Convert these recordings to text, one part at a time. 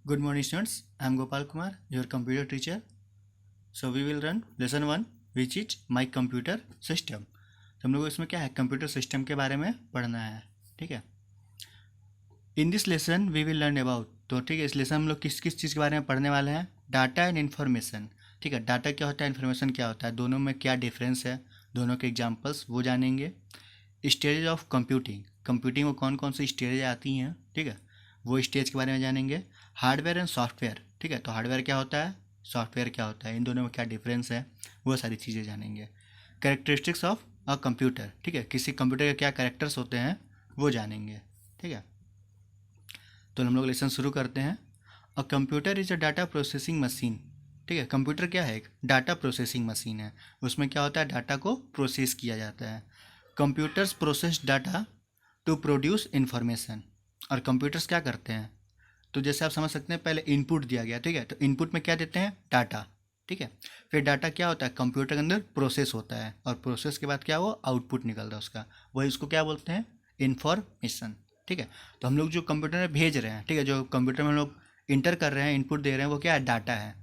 Good morning, students. I am Gopal Kumar, your computer teacher. So we will run lesson 1, which is my computer system. तो हम लोग इसमें क्या है, computer system के बारे में पढ़ना है. ठीक है. In this lesson we will learn about. तो ठीक है, इस लेसन हम लोग किस किस चीज़ के बारे में पढ़ने वाले हैं. Data and information. ठीक है, डाटा क्या होता है, इन्फॉर्मेशन क्या होता है, दोनों में क्या डिफरेंस है, दोनों के एग्जाम्पल्स वो जानेंगे. Stage of computing. कंप्यूटिंग में कौन कौन सी स्टेज आती हैं, ठीक है, वो स्टेज के बारे में जानेंगे. Hardware and software. ठीक है, तो हार्डवेयर क्या होता है, सॉफ्टवेयर क्या होता है, इन दोनों में क्या डिफरेंस है, वो सारी चीज़ें जानेंगे. Characteristics of a computer. ठीक है, किसी कंप्यूटर के क्या कैरेक्टर्स होते हैं वो जानेंगे. ठीक है, तो हम लोग लेसन शुरू करते हैं. A computer is a data processing machine. ठीक है, कंप्यूटर क्या है, एक डाटा प्रोसेसिंग मशीन है. उसमें क्या होता है, डाटा को प्रोसेस किया जाता है. Computers process data to produce information. और कंप्यूटर्स क्या करते हैं, तो जैसे आप समझ सकते हैं, पहले इनपुट दिया गया, ठीक है, तो इनपुट में क्या देते हैं, डाटा. ठीक है, फिर डाटा क्या होता है, कंप्यूटर के अंदर प्रोसेस होता है, और प्रोसेस के बाद क्या, वो आउटपुट निकलता है उसका, वही उसको क्या बोलते हैं, इन्फॉर्मेशन. ठीक है, तो हम लोग जो कंप्यूटर में भेज रहे हैं, ठीक है, जो कंप्यूटर में हम लोग इंटर कर रहे हैं, इनपुट दे रहे हैं, वो क्या है, डाटा है.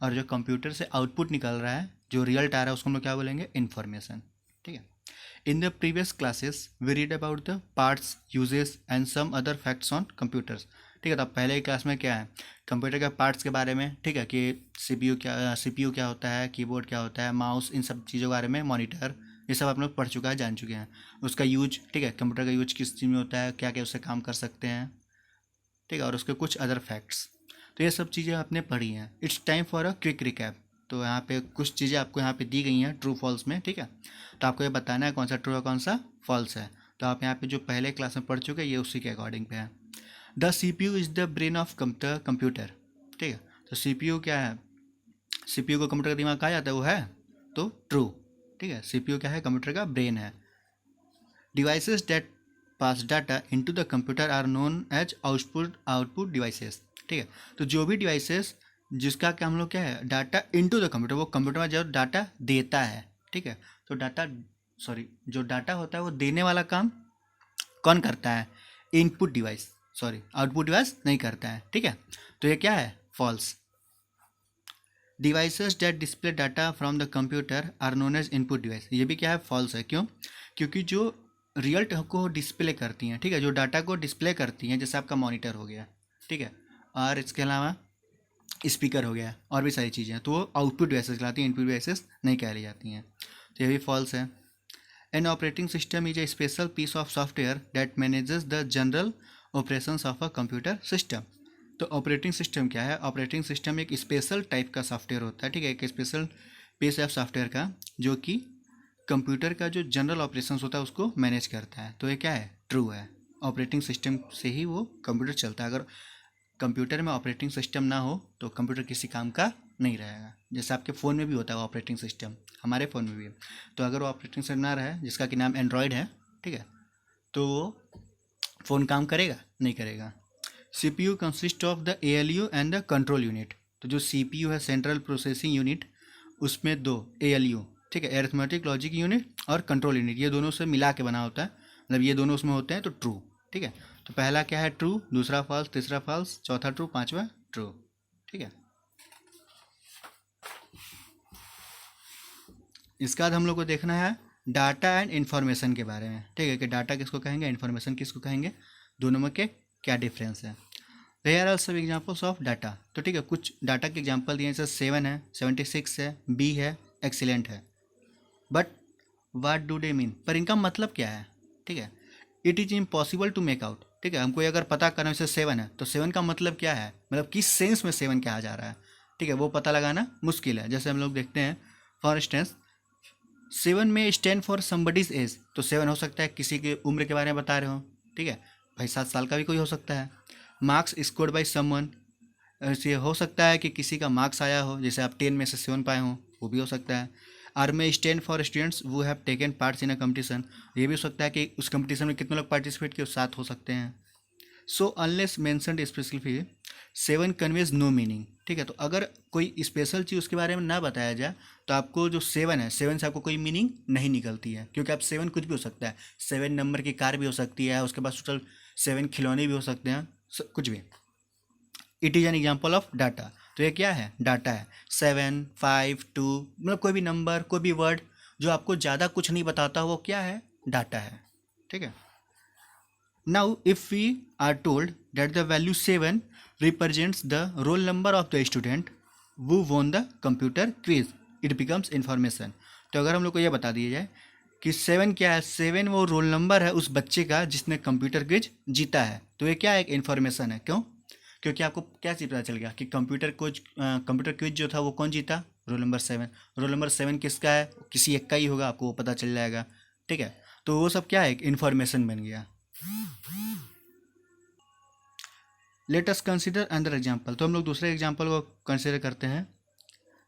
और जो कंप्यूटर से आउटपुट निकल रहा है, जो रिजल्ट आ रहा है, उसको हम लोग क्या बोलेंगे, इन्फॉर्मेशन. ठीक है. In the previous classes, we read about the parts, uses and some other facts on computers. ठीक है, तो पहले की क्लास में क्या है, कंप्यूटर के पार्ट्स के बारे में, ठीक है, कि सीपीयू क्या होता है, कीबोर्ड क्या होता है, माउस, इन सब चीज़ों के बारे में, मॉनिटर, ये सब आप लोग पढ़ चुका है, जान चुके हैं. उसका यूज, ठीक है, कंप्यूटर का यूज किस चीज़ में होता है, क्या क्या उससे काम कर सकते हैं. ठीक है, और उसके कुछ अदर फैक्ट्स, तो ये सब चीज़ें आपने पढ़ी हैं. It's time for a quick recap. तो यहाँ पे कुछ चीज़ें आपको यहाँ पे दी गई हैं ट्रू फॉल्स में. ठीक है, तो आपको ये बताना है कौन सा ट्रू है कौन सा फॉल्स है. तो आप यहाँ पे जो पहले क्लास में पढ़ चुके हैं, ये उसी के अकॉर्डिंग पे है. The CPU is the brain of the computer. ठीक है, तो CPU क्या है, CPU को कंप्यूटर का दिमाग कहा जाता है, वो है, तो ट्रू. ठीक है, CPU क्या है, कंप्यूटर का ब्रेन है. Devices that pass data into the computer are known as output devices. ठीक है, तो जो भी डिवाइसेस जिसका क्या हम लोग क्या है, डाटा इनटू द कंप्यूटर, वो कंप्यूटर में जो डाटा देता है. ठीक है, तो जो डाटा होता है वो देने वाला काम कौन करता है, इनपुट डिवाइस, आउटपुट डिवाइस नहीं करता है. ठीक है, तो ये क्या है, false. Devices that display data from the computer are known as input device. ये भी क्या है, फॉल्स है. क्यों, क्योंकि जो रियल को डिस्प्ले करती हैं, ठीक है, जो डाटा को डिस्प्ले करती हैं, जैसे आपका मॉनिटर हो गया, ठीक है, और इसके अलावा स्पीकर हो गया, और भी सारी चीज़ें, तो वो आउटपुट डिवाइसेस कहलाती हैं, इनपुट डिवाइसेस नहीं कहलाई जाती हैं. तो ये भी फॉल्स है. An operating system is a special piece of software that manages the general operations of a computer system. तो ऑपरेटिंग सिस्टम क्या है, ऑपरेटिंग सिस्टम एक स्पेशल टाइप का सॉफ्टवेयर होता है. ठीक है, एक स्पेशल पीस ऑफ सॉफ्टवेयर का, जो कि कंप्यूटर का जो जनरल ऑपरेशंस होता है उसको मैनेज करता है. तो ये क्या है, ट्रू है. ऑपरेटिंग सिस्टम से ही वो कंप्यूटर चलता है. अगर कंप्यूटर में ऑपरेटिंग सिस्टम ना हो तो कंप्यूटर किसी काम का नहीं रहेगा. जैसे आपके फ़ोन में भी होता है वो ऑपरेटिंग सिस्टम, हमारे फ़ोन में भी है. तो अगर वो ऑपरेटिंग सिस्टम ना रहे, जिसका कि नाम एंड्रॉयड है, ठीक है, तो वो फ़ोन काम करेगा, नहीं करेगा. CPU consist of the ALU and the control unit. तो जो CPU है, सेंट्रल प्रोसेसिंग यूनिट, उसमें दो ALU, ठीक है, एरिथमेटिक लॉजिक यूनिट और कंट्रोल यूनिट, ये दोनों से मिला के बना होता है. मतलब ये दोनों उसमें होते हैं, तो ट्रू. ठीक है, तो पहला क्या है, ट्रू, दूसरा फॉल्स, तीसरा फॉल्स, चौथा ट्रू, पांचवा ट्रू. ठीक है, इसके बाद हम लोग को देखना है डाटा एंड इन्फॉर्मेशन के बारे में. ठीक है, कि डाटा किसको कहेंगे, इन्फॉर्मेशन किसको कहेंगे, दोनों में के क्या डिफरेंस है. देयर आर सब एग्जाम्पल्स ऑफ डाटा. तो ठीक है, कुछ डाटा के एग्जाम्पल दिए, जैसे 7 है, 76 है, बी है, एक्सीलेंट है. But what do they mean, पर इनका मतलब क्या है. ठीक है, it is impossible to make out. ठीक है, हमको अगर पता करना जैसे 7 है, तो 7 का मतलब क्या है, मतलब किस सेंस में 7 कहा जा रहा है, ठीक है, वो पता लगाना मुश्किल है. जैसे हम लोग देखते हैं, फॉर इंस्टेंस 7 में स्टैंड फॉर समबडीज एज, तो 7 हो सकता है किसी की उम्र के बारे में बता रहे हो. ठीक है, भाई 7 साल का भी कोई हो सकता है. मार्क्स स्कोर्ड बाई समवन, ऐसे हो सकता है कि किसी का मार्क्स आया हो, जैसे आप 10 में से 7 पाए हो, वो भी हो सकता है. आर में स्टैंड फॉर स्टूडेंट्स वो have taken parts in a competition, ये भी हो सकता है कि उस कंपटीशन में कितने लोग पार्टिसिपेट किए, 7 हो सकते हैं. So unless mentioned specifically 7 conveys no meaning. ठीक है, तो अगर कोई स्पेशल चीज़ उसके बारे में ना बताया जाए, तो आपको जो 7 है, 7 से आपको कोई मीनिंग नहीं निकलती है. क्योंकि आप 7 कुछ भी हो सकता है, 7 नंबर की कार भी हो सकती है, उसके बाद टोटल 7 खिलौने भी हो सकते हैं, कुछ भी. It is an example of data. तो ये क्या है, डाटा है। 7, 5, 2 मतलब कोई भी नंबर, कोई भी वर्ड जो आपको ज़्यादा कुछ नहीं बताता वो क्या है, डाटा है। ठीक है। Now if we are told that the value 7 represents the roll number of the student who won the computer quiz, it becomes information. तो अगर हम लोग को ये बता दिया जाए कि 7 क्या है, 7 वो रोल नंबर है उस बच्चे का जिसने कंप्यूटर क्विज जीता है, तो ये क्या है, एक इन्फॉर्मेशन है। क्यों? क्योंकि आपको क्या चीज़ पता चल गया कि कंप्यूटर क्विज जो था वो कौन जीता, रोल नंबर 7। रोल नंबर 7 किसका है, किसी एक का ही होगा, आपको वो पता चल जाएगा। ठीक है। तो वो सब क्या है, एक इन्फॉर्मेशन बन गया। Let us consider another example. तो हम लोग दूसरे एग्जाम्पल को कंसिडर करते हैं।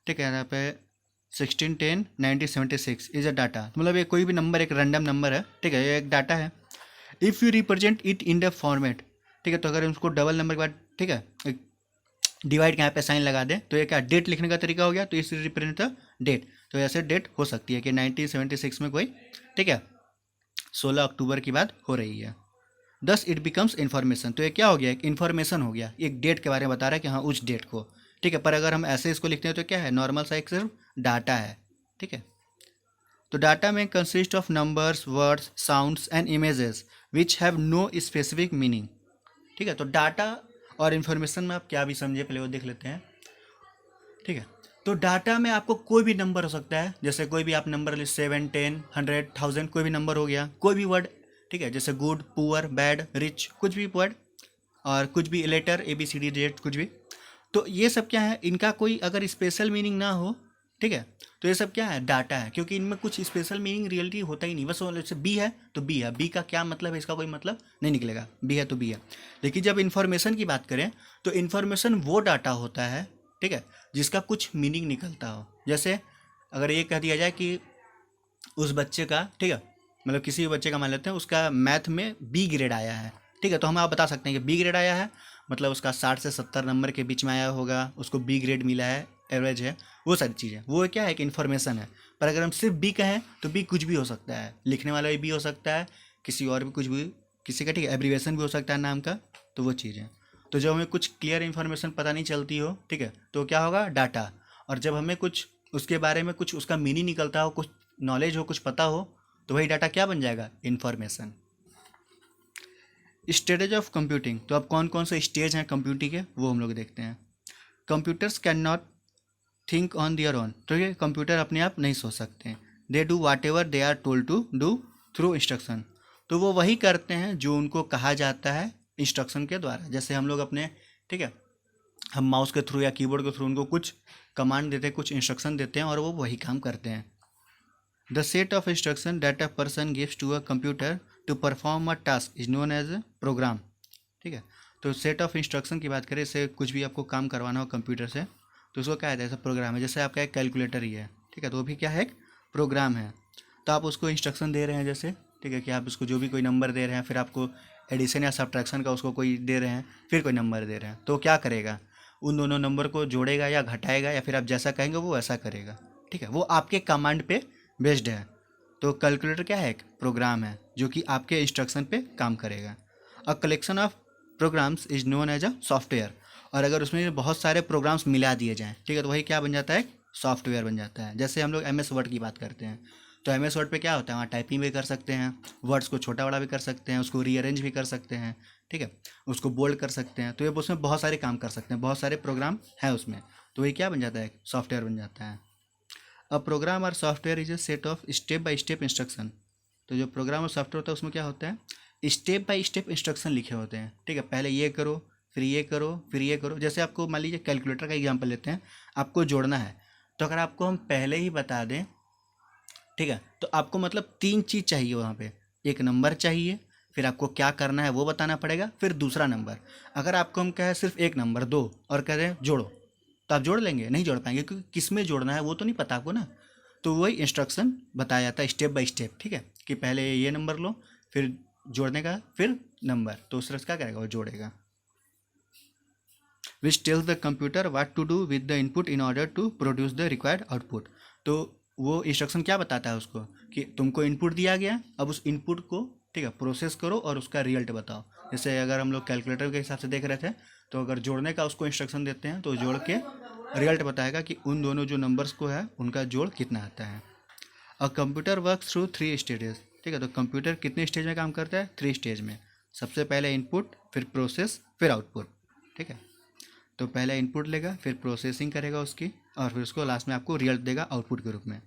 ठीक है। यहाँ पे 16, 10, 90, 76 इज अ डाटा, मतलब ये कोई भी नंबर एक रैंडम नंबर है। ठीक है, ये एक डाटा है। If you represent it in the format, ठीक है, तो अगर उसको डबल नंबर के बाद, ठीक है, एक डिवाइड के यहाँ पे साइन लगा दें तो ये क्या, डेट लिखने का तरीका हो गया। तो इस रिप्रेजेंट द डेट, तो ऐसे डेट हो सकती है कि 1976 में कोई, ठीक है, 16 अक्टूबर की बात हो रही है। Thus it becomes information. तो ये क्या हो गया, एक इन्फॉर्मेशन हो गया, एक डेट के बारे में बता रहा है कि हाँ उस डेट को। ठीक है। पर अगर हम ऐसे इसको लिखते हैं तो क्या है, नॉर्मल सा एक सिर्फ डाटा है। ठीक है। तो डाटा में consist of numbers, words, sounds and images which have no specific meaning. ठीक है। तो डाटा और इन्फॉर्मेशन में आप क्या भी समझे, पहले वो देख लेते हैं। ठीक है। तो डाटा में आपको कोई भी नंबर हो सकता है, जैसे कोई भी आप नंबर ले, 7, 10, 100, 1000 कोई भी नंबर हो गया, कोई भी वर्ड। ठीक है। जैसे गुड, पुअर, बैड, रिच, कुछ भी वर्ड, और कुछ भी लेटर ABCD कुछ भी। तो ये सब क्या है, इनका कोई अगर स्पेशल मीनिंग ना हो, ठीक है, तो ये सब क्या है, डाटा है। क्योंकि इनमें कुछ स्पेशल मीनिंग रियलिटी होता ही नहीं, बस वो जैसे बी है तो बी है, बी का क्या मतलब है, इसका कोई मतलब नहीं निकलेगा, बी है तो बी है। लेकिन जब इन्फॉर्मेशन की बात करें तो इन्फॉर्मेशन वो डाटा होता है, ठीक है, जिसका कुछ मीनिंग निकलता हो। जैसे अगर ये कह दिया जाए कि उस बच्चे का, ठीक है, मतलब किसी भी बच्चे का मान लेते हैं, उसका मैथ में बी ग्रेड आया है। ठीक है। तो हम आप बता सकते हैं कि बी ग्रेड आया है, मतलब उसका 60 से 70 नंबर के बीच में आया होगा, उसको बी ग्रेड मिला है, एवरेज है, वो सारी चीज़ें, वो क्या है, एक इन्फॉर्मेशन है। पर अगर हम सिर्फ बी कहें तो बी कुछ भी हो सकता है, लिखने वाला भी हो सकता है, किसी और भी कुछ भी, किसी का, ठीक है, एब्रीवेशन भी हो सकता है नाम का। तो वो चीज़ें, तो जब हमें कुछ क्लियर इन्फॉर्मेशन पता नहीं चलती हो, ठीक है, तो क्या होगा, डाटा। और जब हमें कुछ उसके बारे में कुछ उसका मीनिंग निकलता हो, कुछ नॉलेज हो, कुछ पता हो, तो वही डाटा क्या बन जाएगा, इन्फॉर्मेशन। Stage of computing. तो अब कौन कौन से स्टेज हैं कंप्यूटिंग के, वो हम लोग देखते हैं। Computers can not think on their own. तो ये कंप्यूटर अपने आप नहीं सोच सकते हैं। They do whatever they are told to do through instruction. तो वो वही करते हैं जो उनको कहा जाता है इंस्ट्रक्शन के द्वारा। जैसे हम लोग अपने, ठीक है, हम माउस के थ्रू या कीबोर्ड के थ्रू उनको कुछ कमांड देते हैं, कुछ इंस्ट्रक्शन देते हैं और वो वही काम करते हैं। The set of instruction that a person gives to a computer to perform a task is known as program. ठीक है। तो सेट ऑफ इंस्ट्रक्शन की बात करें, इससे कुछ भी आपको काम करवाना हो कंप्यूटर से तो उसको क्या है, जैसे प्रोग्राम है। जैसे आपका एक कैलकुलेटर ही है, ठीक है, तो वो भी क्या है, एक प्रोग्राम है। तो आप उसको इंस्ट्रक्शन दे रहे हैं जैसे, ठीक है, कि आप उसको जो भी कोई नंबर दे रहे हैं, फिर आपको एडिशन या सब्ट्रैक्शन का उसको कोई दे रहे हैं, फिर कोई नंबर दे रहे हैं, तो क्या करेगा, उन दोनों नंबर को जोड़ेगा या घटाएगा, या फिर आप जैसा कहेंगे वो वैसा करेगा। ठीक है। वो आपके कमांड पे बेस्ड है। तो कैलकुलेटर क्या है, एक प्रोग्राम है जो कि आपके इंस्ट्रक्शन पे काम करेगा। A collection of programs is known as a software. और अगर उसमें बहुत सारे प्रोग्राम्स मिला दिए जाएँ, ठीक है, तो वही क्या बन जाता है, सॉफ्टवेयर बन जाता है। जैसे हम लोग MS वर्ड की बात करते हैं, तो MS वर्ड पे क्या होता है, वहाँ टाइपिंग भी कर सकते हैं, वर्ड्स को छोटा बड़ा भी कर सकते हैं, उसको रीअरेंज भी कर सकते हैं, ठीक है, उसको बोल्ड कर सकते हैं। तो ये उसमें बहुत सारे काम कर सकते हैं, बहुत सारे प्रोग्राम हैं उसमें, तो वही क्या बन जाता है, सॉफ्टवेयर बन जाता है। अ प्रोग्राम और software is a set of step by step instruction. तो जो प्रोग्राम और सॉफ्टवेयर होता है उसमें क्या होता है, स्टेप बाय स्टेप इंस्ट्रक्शन लिखे होते हैं। ठीक है। पहले ये करो, फिर ये करो, फिर ये करो। जैसे आपको मान लीजिए कैलकुलेटर का एग्जांपल लेते हैं, आपको जोड़ना है, तो अगर आपको हम पहले ही बता दें, ठीक है, तो आपको मतलब 3 चीज़ चाहिए वहाँ पे। एक नंबर चाहिए, फिर आपको क्या करना है वो बताना पड़ेगा, फिर दूसरा नंबर। अगर आपको हम कहें सिर्फ एक नंबर दो और कह रहे हैं जोड़ो, तो आप जोड़ लेंगे, नहीं जोड़ पाएंगे, क्योंकि किस में जोड़ना है वो तो नहीं पता आपको ना। तो वही इंस्ट्रक्शन बताया जाता है स्टेप बाय स्टेप। ठीक है, कि पहले ये नंबर लो, फिर जोड़ने का, फिर नंबर, तो उस तरह से क्या करेगा, वो जोड़ेगा। Which tells the computer what to do with the input in order to produce the required output. तो वो इंस्ट्रक्शन क्या बताता है उसको, कि तुमको इनपुट दिया गया, अब उस इनपुट को, ठीक है, प्रोसेस करो और उसका रिजल्ट बताओ। जैसे अगर हम लोग कैलकुलेटर के हिसाब से देख रहे थे, तो अगर जोड़ने का उसको इंस्ट्रक्शन देते हैं तो जोड़ के रिजल्ट बताएगा कि उन दोनों जो नंबर्स को है उनका जोड़ कितना आता है। A computer work through 3 stages, ठीक है। तो कंप्यूटर कितने स्टेज में काम करता है? 3 स्टेज में। सबसे पहले इनपुट, फिर प्रोसेस, फिर आउटपुट, ठीक है। तो पहले इनपुट लेगा, फिर प्रोसेसिंग करेगा उसकी, और फिर उसको लास्ट में आपको रिजल्ट देगा आउटपुट के रूप में।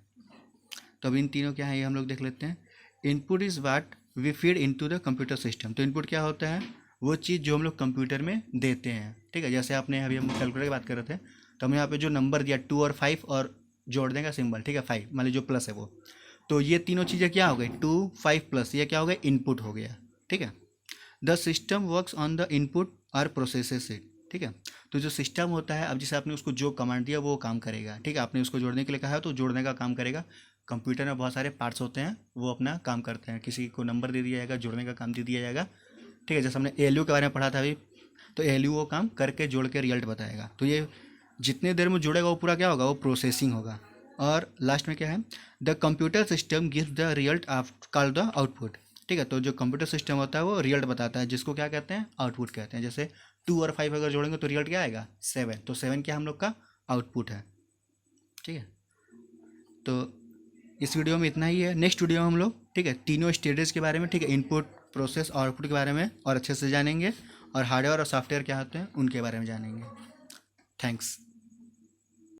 तो अब इन तीनों क्या है ये हम लोग देख लेते हैं। Input is what we feed into the computer system. तो इनपुट क्या होता है? वो चीज़ जो हम लोग कंप्यूटर में देते हैं, ठीक है। जैसे आपने अभी हम कैलकुलेटर की बात कर रहे थे, तो हम यहाँ पे जो नंबर दिया 2 और 5 और जोड़ने का सिंबल, ठीक है, 5 मान लीजिए जो प्लस है वो, तो ये तीनों चीज़ें क्या हो गई? 2, 5 प्लस, ये क्या हो गया? इनपुट हो गया, ठीक है। The system works on the input और प्रोसेसेस इट, ठीक है। तो जो सिस्टम होता है, अब जैसे आपने उसको जो कमांड दिया वो काम करेगा, ठीक है। आपने उसको जोड़ने के लिए कहा है तो जोड़ने का काम करेगा। कंप्यूटर में बहुत सारे पार्ट्स होते हैं, वो अपना काम करते हैं। किसी को नंबर दे दिया जाएगा, जोड़ने का काम दे दिया जाएगा, ठीक है। जैसे हमने ALU के बारे में पढ़ा था अभी, तो ALU वो काम करके जोड़ के रिजल्ट बताएगा। तो ये जितने देर में जुड़ेगा वो पूरा क्या होगा? वो प्रोसेसिंग होगा। और लास्ट में क्या है? The computer system gives the result of called the output, ठीक है। तो जो कंप्यूटर सिस्टम होता है वो रिजल्ट बताता है, जिसको क्या कहते हैं? आउटपुट कहते हैं। जैसे 2 और 5 अगर जोड़ेंगे तो रिजल्ट क्या आएगा? 7। तो 7 क्या हम लोग का आउटपुट है, ठीक है। तो इस वीडियो में इतना ही है। नेक्स्ट वीडियो में हम लोग, ठीक है, तीनों स्टेजेस के बारे में, ठीक है, इनपुट, प्रोसेस और आउटपुट के बारे में और अच्छे से जानेंगे, और हार्डवेयर और सॉफ्टवेयर क्या होते हैं उनके बारे में जानेंगे। थैंक्स।